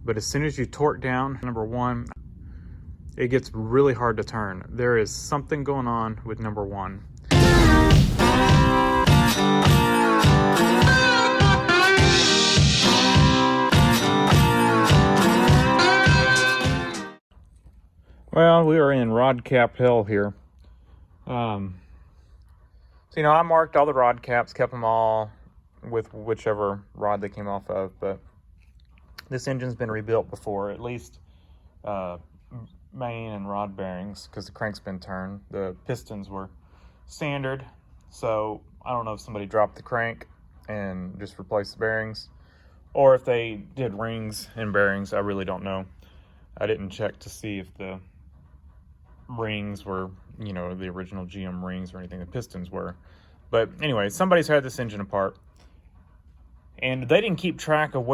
but as soon as you torque down number one, it gets really hard to turn. There is something going on with number one. Well, we are in rod cap hell here. So, you know, I marked all the rod caps, kept them all with whichever rod they came off of, but this engine's been rebuilt before, at least main and rod bearings, because the crank's been turned. The pistons were standard, so I don't know if somebody dropped the crank and just replaced the bearings, or if they did rings and bearings. I really don't know. I didn't check to see if the rings were, you know, the original GM rings or anything. The pistons were. But anyway, somebody's had this engine apart, and they didn't keep track of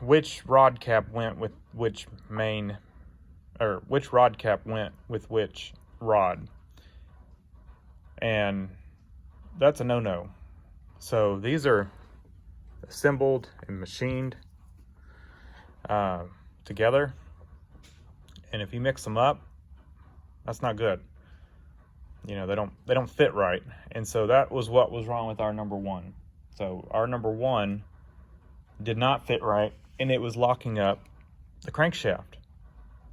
which rod cap went with which main, or which rod cap went with which rod. And that's a no-no. So these are assembled and machined together, and if you mix them up, that's not good. You know, they don't fit right. And so that was what was wrong with our number one. So our number one did not fit right, and it was locking up the crankshaft.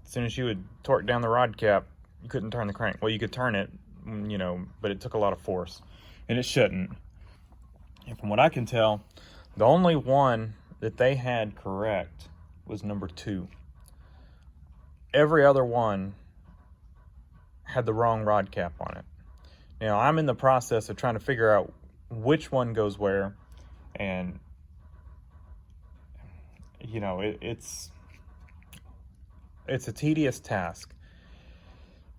As soon as you would torque down the rod cap, you couldn't turn the crank. Well, you could turn it, you know, but it took a lot of force, and it shouldn't. And from what I can tell, the only one that they had correct was number two. Every other one had the wrong rod cap on it. Now, I'm in the process of trying to figure out which one goes where, and you know, it's a tedious task.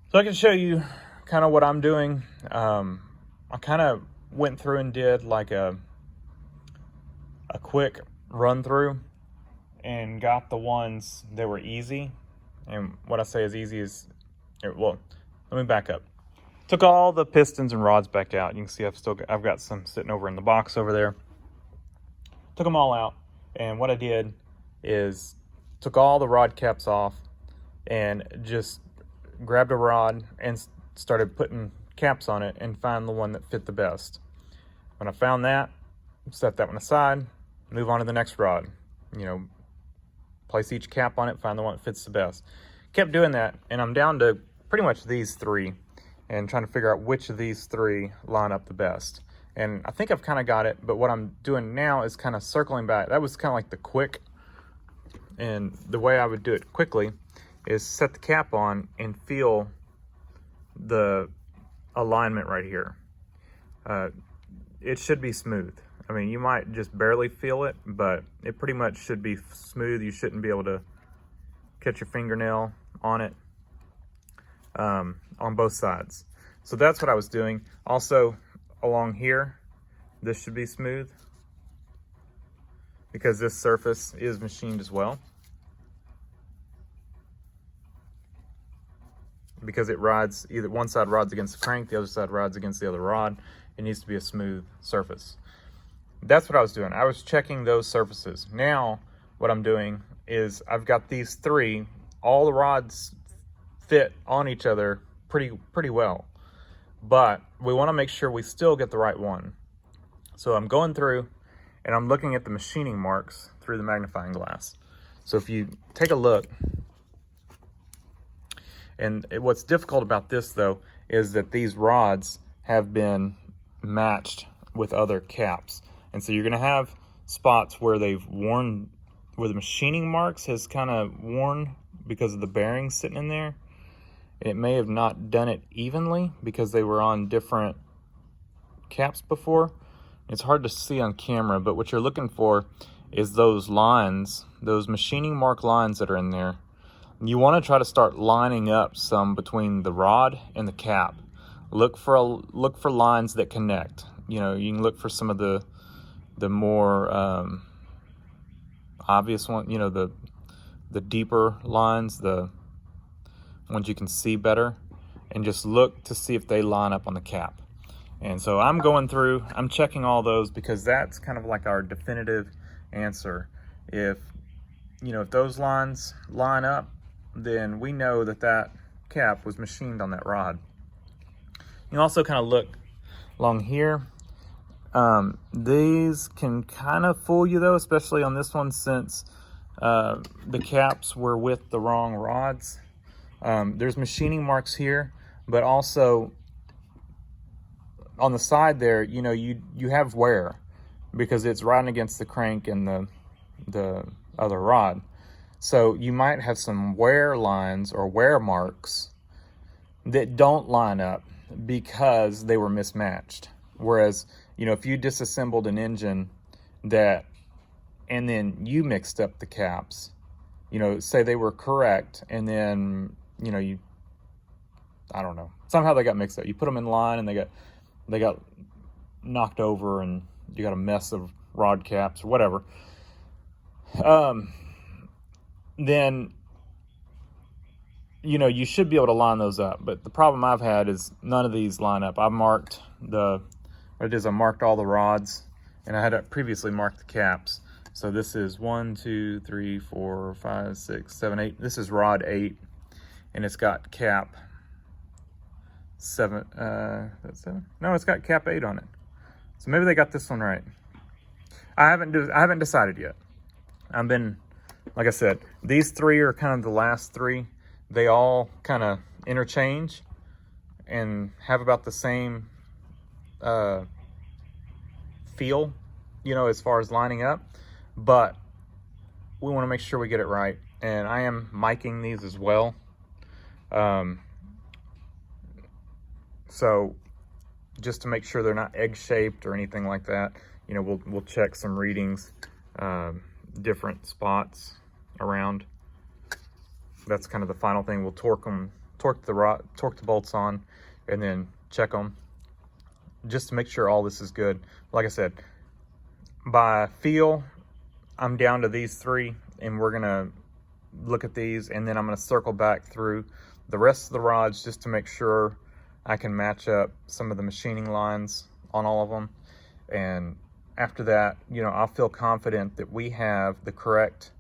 So I can show you kind of what I'm doing. I kind of went through and did like a quick run through and got the ones that were easy. And what I say is easy is, well, let me back up. Took all the pistons and rods back out. You can see I've got some sitting over in the box over there. Took them all out, and what I did is took all the rod caps off and just grabbed a rod and started putting caps on it and found the one that fit the best. When I found that, set that one aside, move on to the next rod. You know, place each cap on it, find the one that fits the best. Kept doing that, and I'm down to pretty much these three, and trying to figure out which of these three line up the best. And I think I've kind of got it, but what I'm doing now is kind of circling back. That was kind of like the quick, and the way I would do it quickly is set the cap on and feel the alignment right here. It should be smooth. I mean, you might just barely feel it, but it pretty much should be smooth. You shouldn't be able to catch your fingernail on it. On both sides. So that's what I was doing. Also, along here, this should be smooth because this surface is machined as well. Because it rides, either one side rides against the crank, the other side rides against the other rod. It needs to be a smooth surface. That's what I was doing. I was checking those surfaces. Now, what I'm doing is I've got these three, all the rods fit on each other pretty well, but we want to make sure we still get the right one. So I'm going through and I'm looking at the machining marks through the magnifying glass. So if you take a look, and what's difficult about this though is that these rods have been matched with other caps, and so you're going to have spots where they've worn, where the machining marks has kind of worn because of the bearings sitting in there. It may have not done it evenly because they were on different caps before. It's hard to see on camera, but what you're looking for is those lines, those machining mark lines that are in there. You want to try to start lining up some between the rod and the cap. Look for lines that connect. You know, you can look for some of the more obvious one. You know, the deeper lines, the ones you can see better, and just look to see if they line up on the cap. And so I'm going through, I'm checking all those because that's kind of like our definitive answer. If you know, if those lines line up, then we know that that cap was machined on that rod. You can also kind of look along here. These can kind of fool you though, especially on this one, since the caps were with the wrong rods. There's machining marks here, but also on the side there, you know, you have wear because it's riding against the crank and the other rod. So you might have some wear lines or wear marks that don't line up because they were mismatched. Whereas, you know, if you disassembled an engine that, and then you mixed up the caps, you know, say they were correct, and then, you know, I don't know, somehow they got mixed up. You put them in line and they got knocked over and you got a mess of rod caps or whatever. Then, you know, you should be able to line those up. But the problem I've had is none of these line up. I marked I marked all the rods, and I had previously marked the caps. So this is 1, 2, 3, 4, 5, 6, 7, 8. This is rod 8, and it's got cap 7. That's 7? No, it's got cap 8 on it. So maybe they got this one right. I haven't decided yet. Like I said, these three are kind of the last three. They all kind of interchange and have about the same feel, you know, as far as lining up, but we want to make sure we get it right. And I am miking these as well. So just to make sure they're not egg-shaped or anything like that, you know, we'll check some readings, different spots around. That's kind of the final thing. We'll torque the bolts on, and then check them just to make sure all this is good. Like I said, by feel, I'm down to these three, and we're gonna look at these, and then I'm gonna circle back through the rest of the rods just to make sure I can match up some of the machining lines on all of them. And after that, you know, I'll feel confident that we have the correct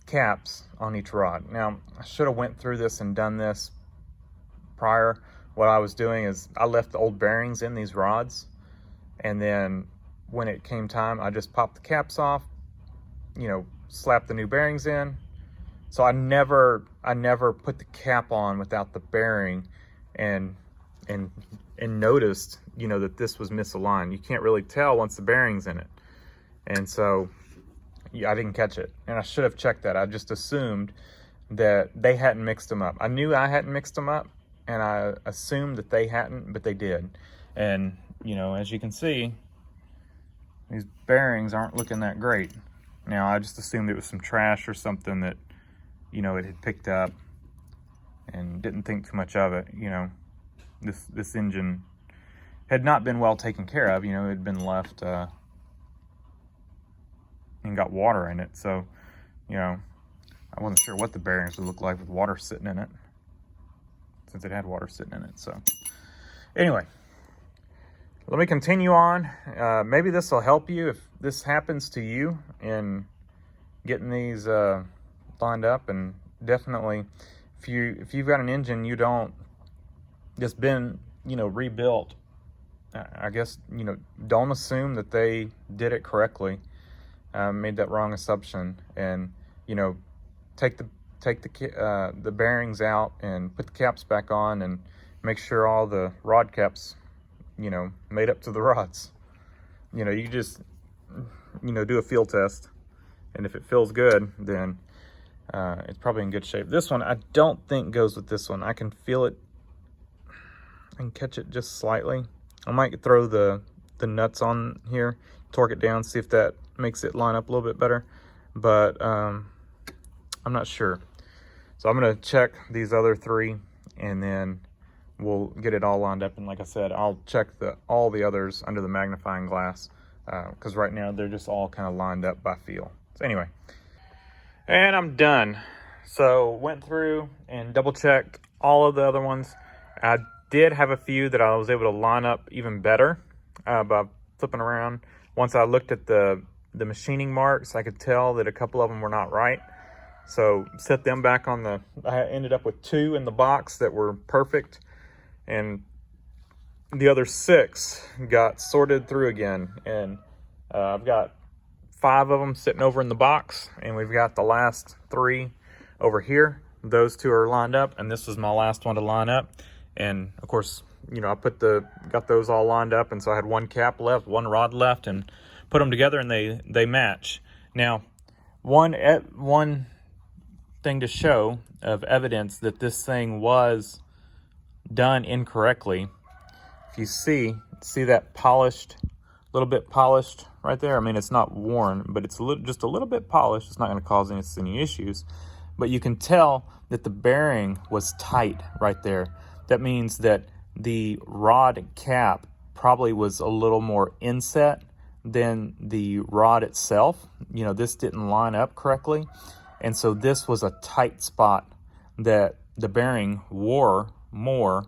caps on each rod. Now, I should have went through this and done this prior. What I was doing is I left the old bearings in these rods, and then when it came time, I just popped the caps off, you know, slapped the new bearings in. So I never put the cap on without the bearing, and noticed, you know, that this was misaligned. You can't really tell once the bearing's in it. And so yeah, I didn't catch it, and I should have checked that. I just assumed that they hadn't mixed them up. I knew I hadn't mixed them up, and I assumed that they hadn't, but they did. And, you know, as you can see, these bearings aren't looking that great. Now, I just assumed it was some trash or something that, you know, it had picked up, and didn't think too much of it. You know, this engine had not been well taken care of. You know, it had been left and got water in it. So, you know, I wasn't sure what the bearings would look like with water sitting in it, since it had water sitting in it. So anyway, let me continue on. Maybe this will help you if this happens to you in getting these lined up. And definitely, if you've got an engine that's been, you know, rebuilt, I guess, you know, don't assume that they did it correctly. Made that wrong assumption, and, you know, take the bearings out and put the caps back on, and make sure all the rod caps, you know, made up to the rods. You know, you just, you know, do a feel test, and if it feels good, then it's probably in good shape. This one I don't think goes with this one. I can feel it. I can catch it just slightly. I might throw the nuts on here, torque it down, see if that makes it line up a little bit better, but I'm not sure. So I'm going to check these other three, and then we'll get it all lined up. And like I said, I'll check all the others under the magnifying glass, because right now they're just all kind of lined up by feel. So anyway, and I'm done. So went through and double checked all of the other ones. I did have a few that I was able to line up even better by flipping around. Once I looked at the the machining marks. I could tell that a couple of them were not right. So set them back on the, I ended up with 2 in the box that were perfect. And the other 6 got sorted through again. And I've got 5 of them sitting over in the box. And we've got the last 3 over here. Those 2 are lined up. And this was my last one to line up. And of course, you know, I got those all lined up. And so I had 1 cap left, 1 rod left, and put them together and they match. Now, one thing to show of evidence that this thing was done incorrectly. If you see that polished, little bit polished right there. I mean, it's not worn, but it's just a little bit polished. It's not going to cause any issues. But you can tell that the bearing was tight right there. That means that the rod cap probably was a little more inset than the rod itself. You know, this didn't line up correctly. And so this was a tight spot that the bearing wore more,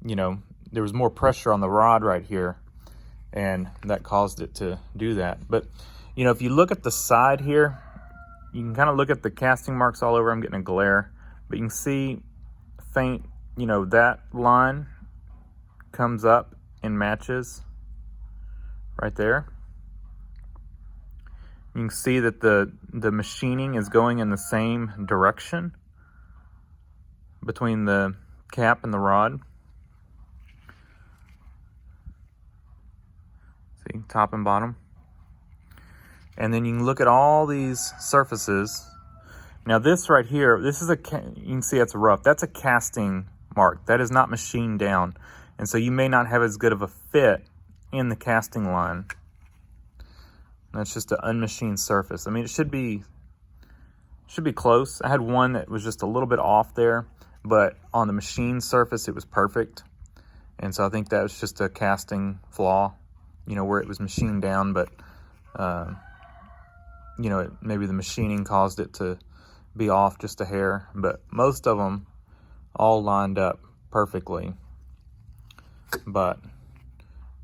you know, there was more pressure on the rod right here, and that caused it to do that. But, you know, if you look at the side here, you can kind of look at the casting marks all over. I'm getting a glare, but you can see faint, you know, that line comes up and matches right there. You can see that the machining is going in the same direction between the cap and the rod. See, top and bottom. And then you can look at all these surfaces. Now this right here, this is you can see it's rough. That's a casting mark. That is not machined down. And so you may not have as good of a fit in the casting line. That's just an unmachined surface. I mean, it should be close. I had one that was just a little bit off there, but on the machined surface, it was perfect. And so I think that was just a casting flaw, you know, where it was machined down, but, you know, maybe the machining caused it to be off just a hair. But most of them all lined up perfectly. But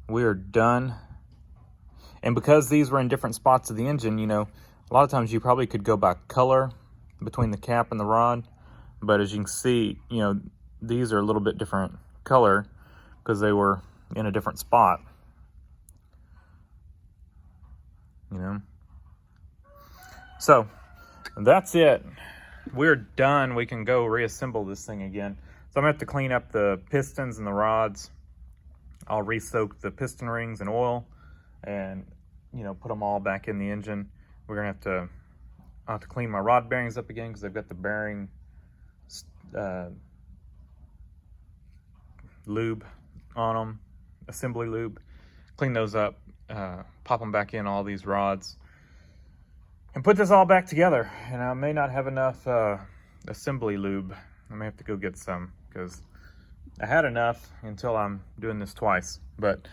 we are done. And because these were in different spots of the engine, you know, a lot of times you probably could go by color between the cap and the rod. But as you can see, you know, these are a little bit different color because they were in a different spot. You know. So, that's it. We're done. We can go reassemble this thing again. So I'm going to have to clean up the pistons and the rods. I'll re-soak the piston rings in oil and, you know, put them all back in the engine. I'll have to clean my rod bearings up again because I've got the bearing lube on them, assembly lube. Clean those up, pop them back in all these rods, and put this all back together. And I may not have enough assembly lube. I may have to go get some because I had enough until I'm doing this twice. But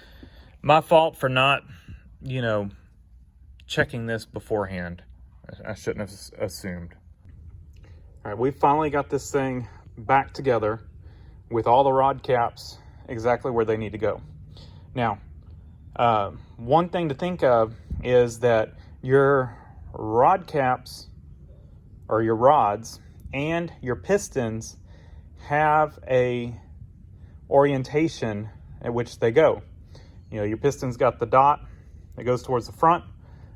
my fault for not, you know, checking this beforehand. I shouldn't have assumed. All right, we finally got this thing back together with all the rod caps exactly where they need to go. Now, one thing to think of is that your rod caps, or your rods, and your pistons have a orientation at which they go. You know, your piston's got the dot that goes towards the front.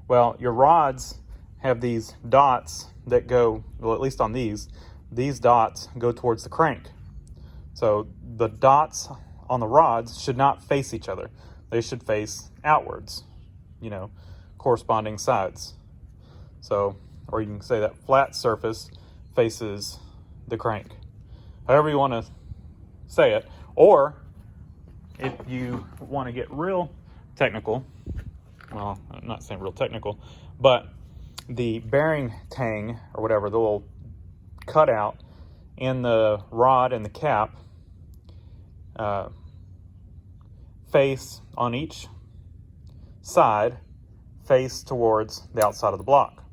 Well, your rods have these dots that go, well, at least on these dots go towards the crank. So the dots on the rods should not face each other. They should face outwards, you know, corresponding sides. So, or you can say that flat surface faces the crank. However you want to say it. Or if you want to get real technical, well, I'm not saying real technical, but the bearing tang or whatever, the little cutout in the rod and the cap face on each side, face towards the outside of the block.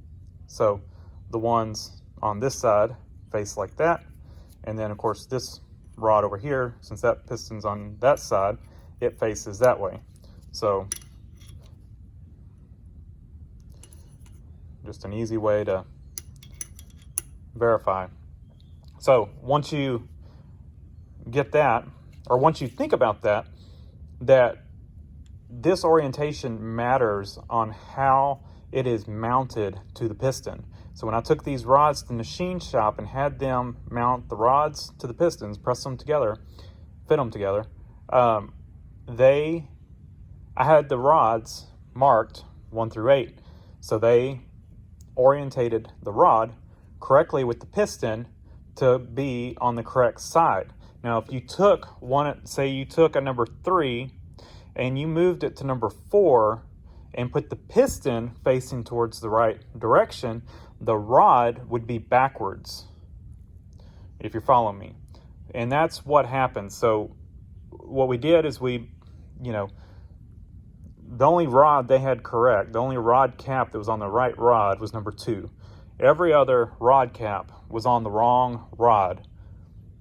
So the ones on this side face like that, and then of course this rod over here, since that piston's on that side, it faces that way. So Just an easy way to verify. So once you get that, or once you think about that, that this orientation matters on how it is mounted to the piston. So when I took these rods to the machine shop and had them mount the rods to the pistons, press them together, fit them together, I had the rods marked 1 through 8. So they orientated the rod correctly with the piston to be on the correct side. Now, if you took one, say you took a number 3 and you moved it to number 4 and put the piston facing towards the right direction, the rod would be backwards, if you're following me. And that's what happened. So what we did is the only rod they had correct, the only rod cap that was on the right rod was number 2. Every other rod cap was on the wrong rod,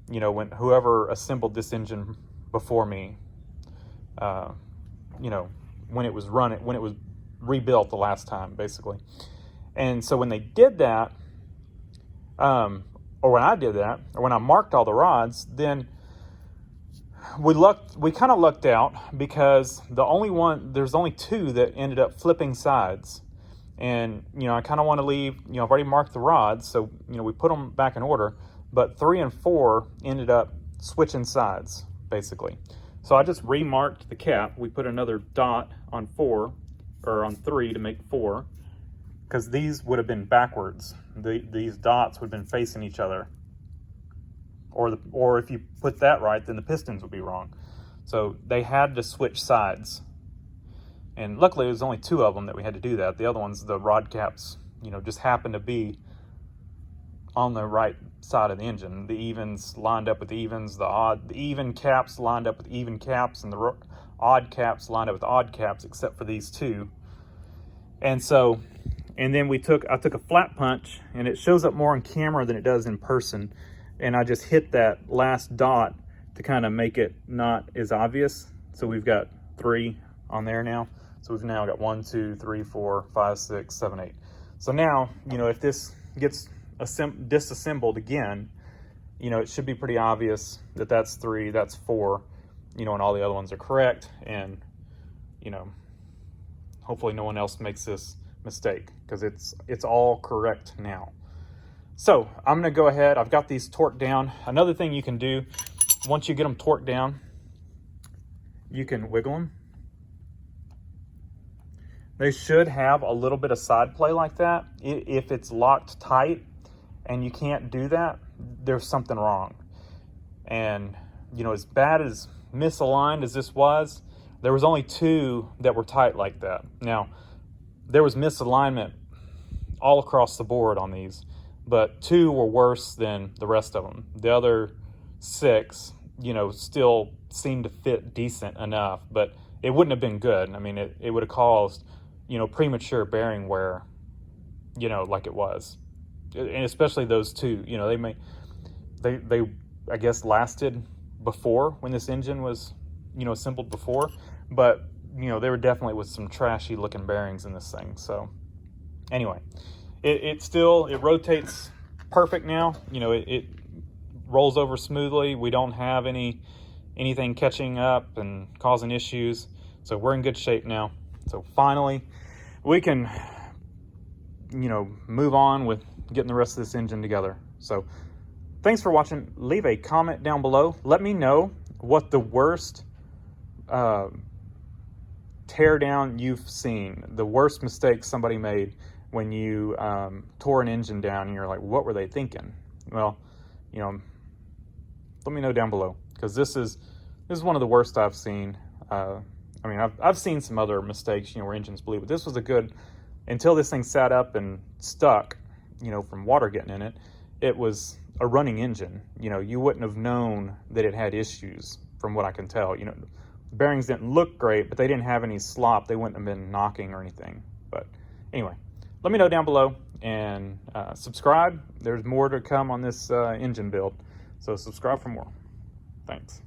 when whoever assembled this engine before me, when it was rebuilt the last time, basically. And so when they did that, or when I did that, or when I marked all the rods, then we kind of lucked out, because there's only 2 that ended up flipping sides. And, I kind of want to leave, I've already marked the rods, so, we put them back in order, but 3 and 4 ended up switching sides, basically. So I just remarked the cap. We put another dot on 4, or on 3 to make 4, because these would have been backwards. These dots would have been facing each other. Or if you put that right, then the pistons would be wrong. So they had to switch sides. And luckily, it was only 2 of them that we had to do that. The other ones, the rod caps, just happened to be on the right side of the engine. The evens lined up with the evens, the even caps lined up with even caps, and the odd caps lined up with odd caps, except for these 2. And then I took a flat punch, and it shows up more on camera than it does in person. And I just hit that last dot to kind of make it not as obvious. So we've got 3 on there now. So we've now got 1, 2, 3, 4, 5, 6, 7, 8. So now, if this gets disassembled again, it should be pretty obvious that that's 3, that's 4, and all the other ones are correct. And, hopefully no one else makes this mistake, because it's all correct now. So I'm going to go ahead. I've got these torqued down. Another thing you can do, once you get them torqued down, you can wiggle them. They should have a little bit of side play like that. If it's locked tight and you can't do that, there's something wrong. And, as bad as misaligned as this was, there was only 2 that were tight like that. Now, there was misalignment all across the board on these, but 2 were worse than the rest of them. The other 6, still seemed to fit decent enough, but it wouldn't have been good. I mean, it would have caused, premature bearing wear, like it was. And especially those 2, they I guess lasted before, when this engine was, assembled before, but, they were definitely with some trashy looking bearings in this thing. So anyway, it rotates perfect now. It rolls over smoothly. We don't have anything catching up and causing issues. So we're in good shape now. So finally, we can, move on with getting the rest of this engine together. So thanks for watching. Leave a comment down below. Let me know what the worst tear down you've seen, the worst mistake somebody made when you tore an engine down, and you're like, what were they thinking? Well, let me know down below, because this is one of the worst I've seen. I've seen some other mistakes, where engines bleed, but this was a good, until this thing sat up and stuck, from water getting in it. It was a running engine. You wouldn't have known that it had issues, from what I can tell. The bearings didn't look great, but they didn't have any slop. They wouldn't have been knocking or anything. But anyway, let me know down below, and subscribe. There's more to come on this engine build, so subscribe for more. Thanks.